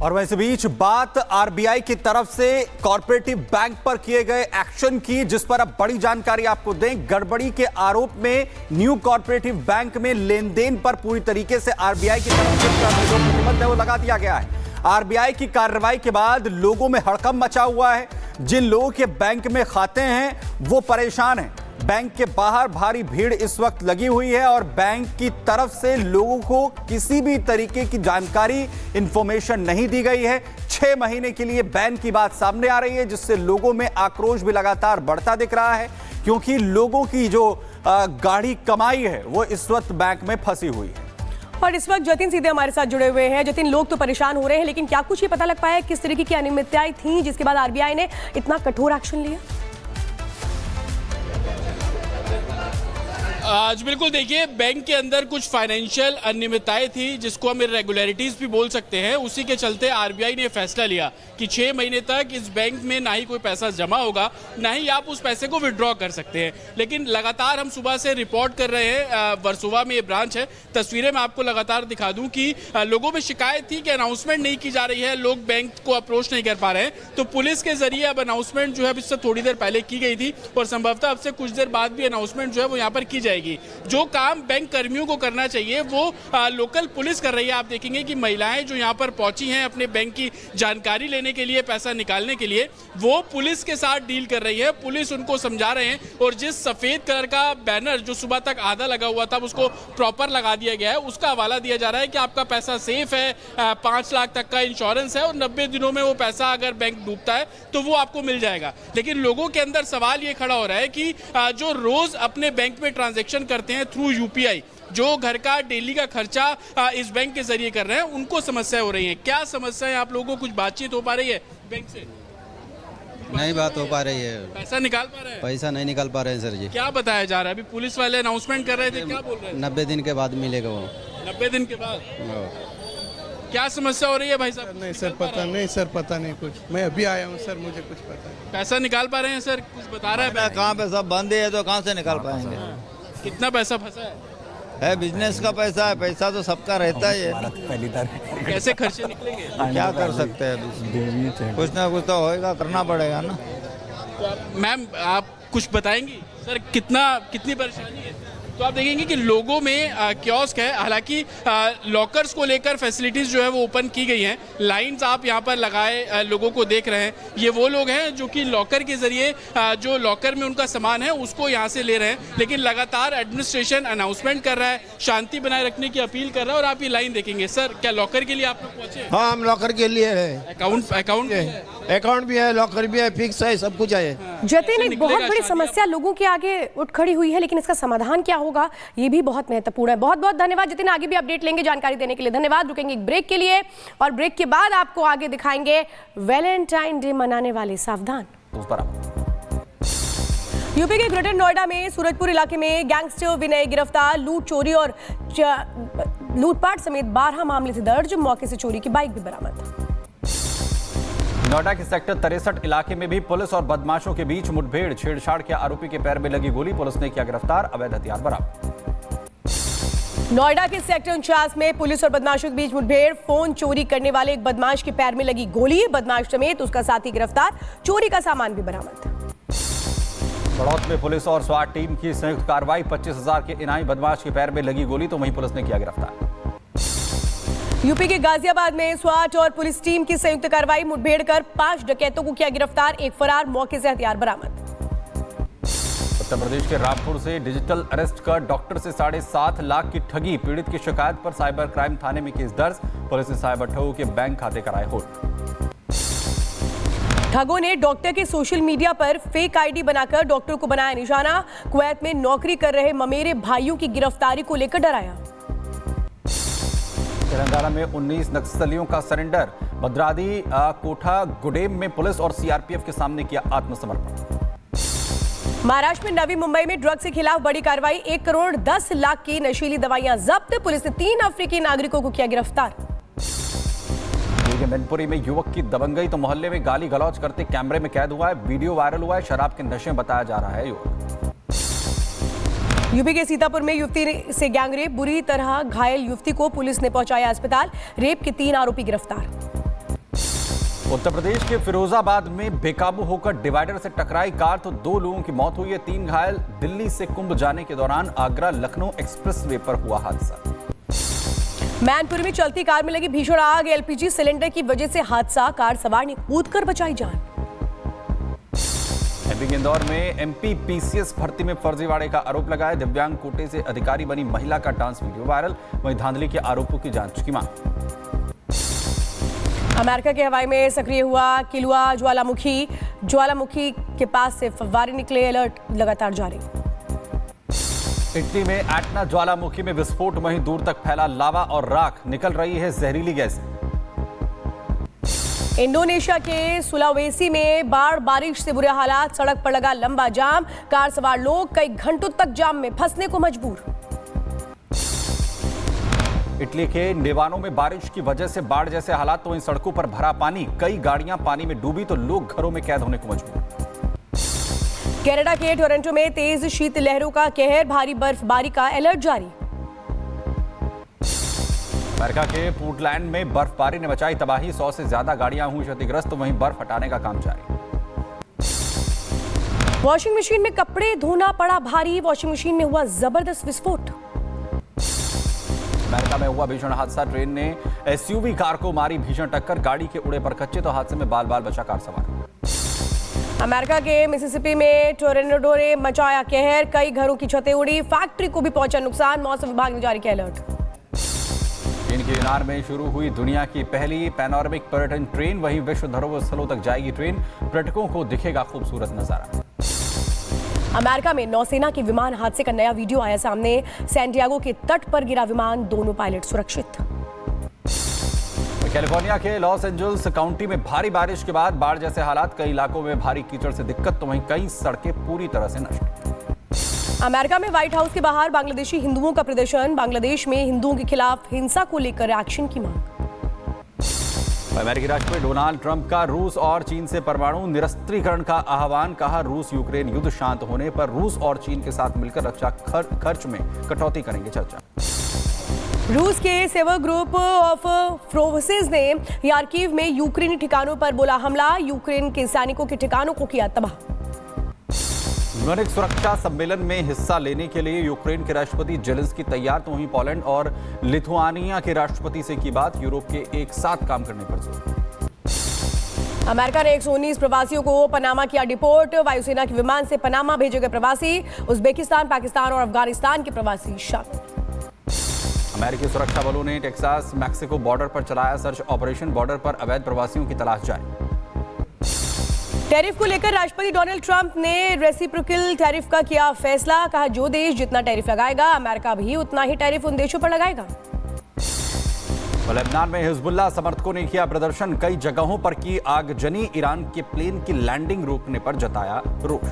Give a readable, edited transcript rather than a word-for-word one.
और वैसे बीच बात आरबीआई की तरफ से कॉर्पोरेटिव बैंक पर किए गए एक्शन की, जिस पर अब बड़ी जानकारी आपको दें। गड़बड़ी के आरोप में न्यू कॉर्पोरेटिव बैंक में लेन-देन पर पूरी तरीके से आरबीआई की तरफ से जो प्रतिबंध है वो लगा दिया गया है। आरबीआई की कार्रवाई के बाद लोगों में हड़कंप मचा हुआ है। जिन लोगों के बैंक में खाते हैं वो परेशान हैं। बैंक के बाहर भारी भीड़ इस वक्त लगी हुई है और बैंक की तरफ से लोगों को किसी भी तरीके की जानकारी, इंफॉर्मेशन नहीं दी गई है। 6 महीने के लिए बैन की बात सामने आ रही है, जिससे लोगों में आक्रोश भी लगातार बढ़ता दिख रहा है, क्योंकि लोगों की जो गाढ़ी कमाई है वो इस वक्त बैंक में फंसी हुई है। और इस वक्त जतिन सीधे हमारे साथ जुड़े हुए हैं। जतिन, लोग तो परेशान हो रहे हैं, लेकिन क्या कुछ ये पता लग पाया है किस तरीके की अनियमितताएं थी जिसके बाद आरबीआई ने इतना कठोर एक्शन लिया? आज बिल्कुल देखिए, बैंक के अंदर कुछ फाइनेंशियल अनियमितताएं थी, जिसको हम इरेगुलरिटीज भी बोल सकते हैं। उसी के चलते आरबीआई ने फैसला लिया कि 6 महीने तक इस बैंक में ना ही कोई पैसा जमा होगा, ना ही आप उस पैसे को विड्रॉ कर सकते हैं। लेकिन लगातार हम सुबह से रिपोर्ट कर रहे हैं, वर्सोवा में ये ब्रांच है, तस्वीरें मैं आपको लगातार दिखा दूं कि लोगों में शिकायत थी कि अनाउंसमेंट नहीं की जा रही है, लोग बैंक को अप्रोच नहीं कर पा रहे हैं। तो पुलिस के जरिए अब अनाउंसमेंट जो है इससे थोड़ी देर पहले की गई थी और संभवतः अब से कुछ देर बाद भी अनाउंसमेंट जो है वो यहाँ पर की जाएगी। जो काम बैंक कर्मियों को करना चाहिए वो लोकल पुलिस कर रही है। आप देखेंगे कि महिलाएं जो यहाँ पर पहुंची हैं अपने बैंक की जानकारी लेने के लिए, पैसा निकालने के लिए, वो पुलिस के साथ डील कर रही है। पुलिस उनको समझा रहे हैं और जिस सफेद कलर का बैनर जो सुबह तक आधा लगा हुआ था उसको प्रॉपर लगा दिया गया है। उसका हवाला दिया जा रहा है कि आपका पैसा सेफ है, 5 लाख तक का इंश्योरेंस है और 90 दिनों में वो पैसा अगर बैंक डूबता है तो वो आपको मिल जाएगा। लेकिन लोगों के अंदर सवाल ये खड़ा हो रहा है कि जो रोज अपने बैंक में ट्रांजैक्शन करते हैं थ्रू यूपीआई, जो घर का डेली का खर्चा इस बैंक के जरिए कर रहे हैं, उनको समस्या हो रही है। क्या समस्या है आप लोगों को? कुछ बातचीत हो पा रही है बैंक से? नहीं बात हो पा रही है। पैसा निकाल पा रहे हैं? पैसा नहीं निकाल पा रहे हैं सर जी। क्या बताया जा रहा है? अभी पुलिस वाले अनाउंसमेंट कर रहे थे, क्या बोल रहे हैं? 90 दिन के बाद मिलेगा वो। 90 दिन के बाद? क्या समस्या हो रही है भाई साहब? नहीं सर, पता नहीं सर, पता नहीं कुछ। मैं अभी आया हूँ सर, मुझे कुछ पता नहीं। पैसा निकाल पा रहे हैं सर? कुछ बता रहा है? कहाँ पे सब बंद है तो कहाँ से निकाल पाएंगे? कितना पैसा फंसा है बिजनेस का पैसा है, पैसा तो सबका रहता ही है। है? कैसे खर्चे निकलेंगे? क्या कर सकते हैं? कुछ ना कुछ तो होएगा, करना पड़ेगा ना। तो मैम आप कुछ बताएंगी सर, कितनी परेशानी है? तो आप देखेंगे कि लोगों में कियोस्क है, हालांकि लॉकर्स को लेकर फैसिलिटीज जो है वो ओपन की गई हैं। लाइंस आप यहाँ पर लगाए लोगों को देख रहे हैं। ये वो लोग हैं जो कि लॉकर के जरिए जो लॉकर में उनका सामान है उसको यहाँ से ले रहे हैं। लेकिन लगातार एडमिनिस्ट्रेशन अनाउंसमेंट कर रहा है, शांति बनाए रखने की अपील कर रहा है। और आप ये लाइन देखेंगे सर, क्या लॉकर के लिए आप लोग पहुंचे? हाँ, हम लॉकर के लिए है। अकाउंट भी है, लॉकर भी है, फिक्स है, सब कुछ है। जतिन, एक बहुत बड़ी समस्या लोगों के आगे उठ खड़ी हुई है, लेकिन इसका समाधान क्या होगा ये भी बहुत महत्वपूर्ण है। बहुत बहुत धन्यवाद जतिन, आगे भी अपडेट लेंगे जानकारी देने के लिए। धन्यवाद। रुकेंगे एक ब्रेक के लिए और ब्रेक के बाद आपको आगे दिखाएंगे वैलेंटाइन डे मनाने वाले सावधान। यूपी के ग्रेटर नोएडा में सूरजपुर इलाके में गैंगस्टर विनय गिरफ्तार। लूट, चोरी और लूटपाट समेत 12 मामले थे दर्ज। मौके से चोरी की बाइक भी बरामद। नोएडा के सेक्टर 63 इलाके में भी पुलिस और बदमाशों के बीच मुठभेड़। छेड़छाड़ के आरोपी के पैर में लगी गोली, पुलिस ने किया गिरफ्तार। अवैध हथियार बरामद। नोएडा के सेक्टर 49 में पुलिस और बदमाशों के बीच मुठभेड़। फोन चोरी करने वाले एक बदमाश के पैर में लगी गोली, बदमाश समेत उसका साथी गिरफ्तार। चोरी का सामान भी बरामद। बड़ौत में पुलिस और स्वाट टीम की संयुक्त कार्रवाई। 25,000 के इनामी बदमाश के पैर में लगी गोली, तो वहीं पुलिस ने किया गिरफ्तार। यूपी के गाजियाबाद में स्वाट और पुलिस टीम की संयुक्त कार्रवाई। मुठभेड़ कर 5 डकैतों को किया गिरफ्तार, एक फरार। मौके से हथियार बरामद। उत्तर प्रदेश के रामपुर से डिजिटल अरेस्ट कर डॉक्टर से 7.5 लाख की ठगी। पीड़ित की शिकायत पर साइबर क्राइम थाने में केस दर्ज। पुलिस ने साइबर ठगों के बैंक खाते कराए होल्ड। ठगों ने डॉक्टर के सोशल मीडिया पर फेक आईडी बनाकर डॉक्टर को बनाया निशाना। कुवैत में नौकरी कर रहे ममेरे भाइयों की गिरफ्तारी को लेकर डराया। तेलंगाना में 19 नक्सलियों का सरेंडर। भद्रादी कोठा गुडेम में पुलिस और सीआरपीएफ के सामने किया आत्मसमर्पण। महाराष्ट्र में नवी मुंबई में ड्रग्स के खिलाफ बड़ी कार्रवाई। 1 करोड़ 10 लाख की नशीली दवाइयां जब्त। पुलिस ने 3 अफ्रीकी नागरिकों को किया गिरफ्तार। मैनपुरी में युवक की दबंगई, तो मोहल्ले में गाली गलौज करते कैमरे में कैद हुआ है। वीडियो वायरल हुआ है। शराब के नशे में बताया जा रहा है युवक। यूपी के सीतापुर में युवती से गैंगरेप। बुरी तरह घायल युवती को पुलिस ने पहुंचाया अस्पताल। रेप के 3 आरोपी गिरफ्तार। उत्तर प्रदेश के फिरोजाबाद में बेकाबू होकर डिवाइडर से टकराई कार तो 2 लोगों की मौत हुई है, 3 घायल। दिल्ली से कुंभ जाने के दौरान आगरा लखनऊ एक्सप्रेसवे पर हुआ हादसा। मैनपुरी में चलती कार में लगी भीषण आग, एलपीजी सिलेंडर की वजह से हादसा, कार सवार ने कूदकर बचाई जान। एमपी के इंदौर में एमपी पीसीएस भर्ती में फर्जीवाड़े का आरोप लगाया, दिव्यांग कोटे से अधिकारी बनी महिला का डांस वीडियो वायरल, वहीं धांधली के आरोपों की जांच की मांग। अमेरिका के हवाई में सक्रिय हुआ किलुआ ज्वालामुखी के पास से फव्वारे निकले, अलर्ट लगातार जारी। इटली में एटना ज्वालामुखी में विस्फोट, वहीं दूर तक फैला लावा और राख, निकल रही है जहरीली गैस। इंडोनेशिया के सुलावेसी में बारिश से बुरे हालात, सड़क पर लगा लंबा जाम, कार सवार लोग कई घंटों तक जाम में फंसने को मजबूर। इटली के नेवानो में बारिश की वजह से बाढ़ जैसे हालात, तो वहीं सड़कों पर भरा पानी, कई गाड़ियां पानी में डूबी तो लोग घरों में कैद होने को मजबूर। कनाडा के टोरंटो में तेज शीत लहरों का कहर, भारी बर्फबारी का अलर्ट जारी। अमेरिका के पोर्टलैंड में बर्फबारी ने मचाई तबाही, 100 से ज्यादा गाड़ियां हुई क्षतिग्रस्त, तो वहीं बर्फ हटाने का काम जारी। वॉशिंग मशीन में कपड़े धोना पड़ा भारी, वॉशिंग मशीन में हुआ जबरदस्त विस्फोट। अमेरिका में हुआ भीषण हादसा, ट्रेन ने एसयूवी कार को मारी भीषण टक्कर, गाड़ी के उड़े पर कच्चे, तो हादसे में बाल बाल बचा कार सवार। अमेरिका के मिसिसिपी में टोर्नेडो ने मचाया कहर, कई घरों की छतें उड़ी, फैक्ट्री को भी पहुंचा नुकसान, मौसम विभाग ने जारी किया अलर्ट। चीन के यूनान में शुरू हुई दुनिया की पहली पैनोरामिक पर्यटन ट्रेन, वहीं विश्व धरोहर स्थलों तक जाएगी ट्रेन, पर्यटकों को दिखेगा खूबसूरत नजारा। अमेरिका में नौसेना के विमान हादसे का नया वीडियो आया सामने, सैंटियागो के तट पर गिरा विमान, दोनों पायलट सुरक्षित। कैलिफोर्निया के लॉस एंजल्स काउंटी में भारी बारिश के बाद बाढ़ जैसे हालात, कई इलाकों में भारी कीचड़ से दिक्कत, तो वहीं कई सड़कें पूरी तरह से नष्ट। अमेरिका में व्हाइट हाउस के बाहर बांग्लादेशी हिंदुओं का प्रदर्शन, बांग्लादेश में हिंदुओं के खिलाफ हिंसा को लेकर एक्शन की मांग। अमेरिकी राष्ट्रपति डोनाल्ड ट्रंप का रूस और चीन से परमाणु निरस्त्रीकरण का आह्वान, कहा रूस यूक्रेन युद्ध शांत होने पर रूस और चीन के साथ मिलकर रक्षा खर्च में कटौती करेंगे चर्चा। रूस के सेवर ग्रुप ऑफ फोर्सेस ने यार्कीव में यूक्रेनी ठिकानों पर बोला हमला, यूक्रेन के सैनिकों के ठिकानों को किया तबाह। म्यूनिख सुरक्षा सम्मेलन में हिस्सा लेने के लिए यूक्रेन के राष्ट्रपति जेलेंस्की तैयार, तो वहीं पोलैंड और लिथुआनिया के राष्ट्रपति से की बात, यूरोप के एक साथ काम करने पर जोर। अमेरिका ने 119 प्रवासियों को पनामा किया डिपोर्ट, वायुसेना के विमान से पनामा भेजे गए प्रवासी, उज्बेकिस्तान, पाकिस्तान और अफगानिस्तान के प्रवासी शामिल। अमेरिकी सुरक्षा बलों ने टेक्सास मैक्सिको बॉर्डर पर चलाया सर्च ऑपरेशन, बॉर्डर पर अवैध प्रवासियों की तलाश जारी। टैरिफ को लेकर राष्ट्रपति डोनाल्ड ट्रंप ने रेसिप्रोकल टैरिफ का किया फैसला, कहा जो देश जितना टैरिफ लगाएगा अमेरिका भी उतना ही टैरिफ उन देशों पर लगाएगा। लेबनान में हिजबुल्लाह समर्थकों ने किया प्रदर्शन, कई जगहों पर की आगजनी, ईरान के प्लेन की लैंडिंग रोकने पर जताया रोष।